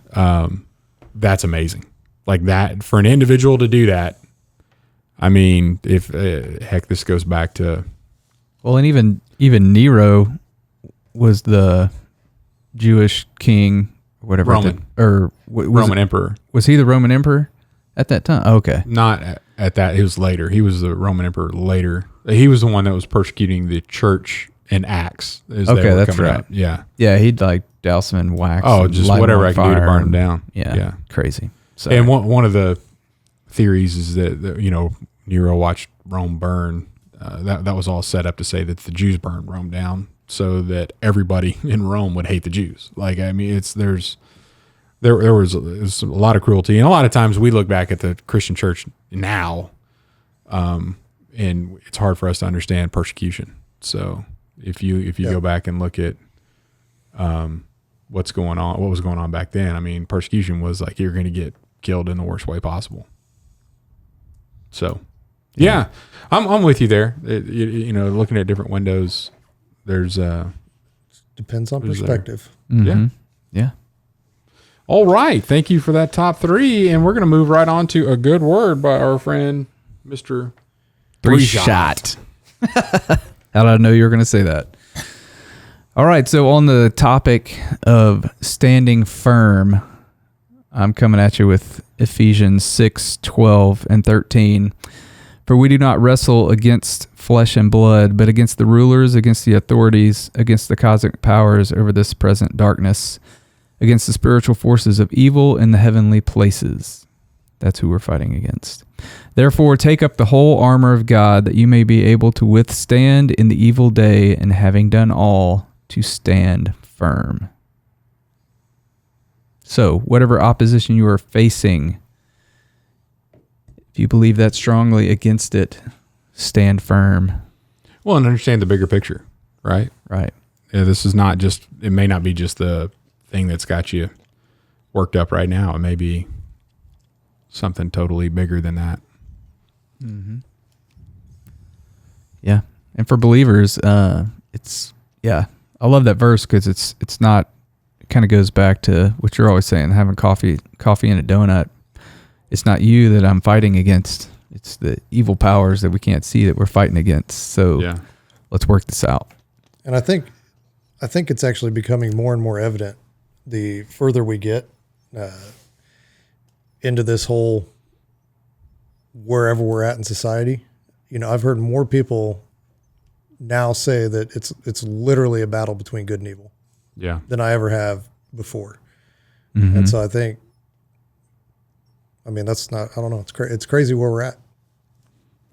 That's amazing. Like that, for an individual to do that, I mean, if heck, this goes back to... Well, and even Nero was the Jewish king, whatever. Roman. Roman emperor. Was he the Roman emperor at that time? Oh, okay. Not at that. It was later. He was the Roman emperor later. He was the one that was persecuting the church in Acts. Okay, that's right. Out. Yeah. Yeah, he'd like douse them in wax. Oh, just whatever I could do to burn them down. Yeah. Crazy. So, and one of the theories is that Nero watched Rome burn. That was all set up to say that the Jews burned Rome down, so that everybody in Rome would hate the Jews. Like, I mean, there was a lot of cruelty, and a lot of times we look back at the Christian church now, and it's hard for us to understand persecution. So if you go back and look at what was going on back then, I mean, persecution was like you're going to get killed in the worst way possible. So, yeah, I'm with you there. Looking at different windows. There's depends on perspective. Mm-hmm. Yeah. All right. Thank you for that top three. And we're going to move right on to a good word by our friend, Mr. Three Shot. How did I know you were going to say that? All right. So on the topic of standing firm, I'm coming at you with Ephesians 6:12 and 13. For we do not wrestle against flesh and blood, but against the rulers, against the authorities, against the cosmic powers over this present darkness, against the spiritual forces of evil in the heavenly places. That's who we're fighting against. Therefore, take up the whole armor of God, that you may be able to withstand in the evil day, and having done all, to stand firm. So, whatever opposition you are facing, if you believe that strongly against it, stand firm. Well, and understand the bigger picture, right? Right. Yeah, this is not just, it may not be just the thing that's got you worked up right now. It may be something totally bigger than that. Mm-hmm. Yeah. And for believers, I love that verse because it's not, it kind of goes back to what you're always saying, having coffee and a donut. It's not you that I'm fighting against. It's the evil powers that we can't see that we're fighting against. So let's work this out. And I think it's actually becoming more and more evident the further we get into this whole wherever we're at in society. I've heard more people now say that it's literally a battle between good and evil than I ever have before. Mm-hmm. And so I think, that's not, I don't know. It's crazy where we're at.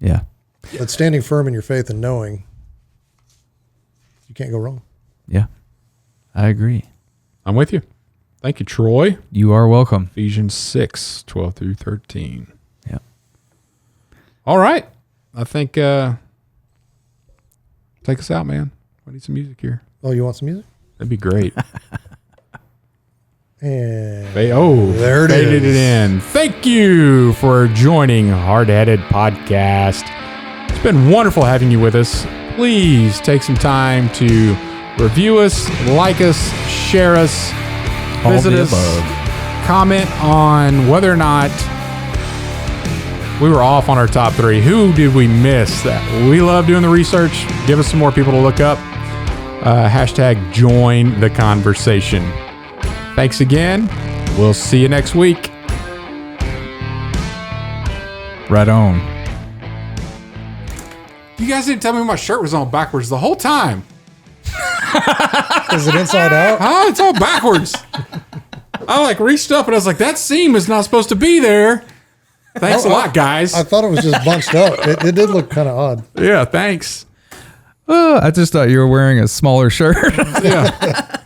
Yeah. But standing firm in your faith and knowing you can't go wrong. Yeah. I agree. I'm with you. Thank you, Troy. You are welcome. Ephesians 6:12 through 13. Yeah. All right. I think take us out, man. I need some music here. Oh, you want some music? That'd be great. And there it faded is. It in. Thank you for joining Hardheaded Podcast. It's been wonderful having you with us. Please take some time to review us, like us, share us, visit us, comment on whether or not we were off on our top 3. Who did we miss? That we love doing the research. Give us some more people to look up. Hashtag join the conversation. Thanks again. We'll see you next week. Right on. You guys didn't tell me my shirt was on backwards the whole time. Is it inside out? Oh, it's all backwards. I reached up and I was like, that seam is not supposed to be there. Thanks a lot, guys. I thought it was just bunched up. It did look kind of odd. Yeah, thanks. I just thought you were wearing a smaller shirt. Yeah.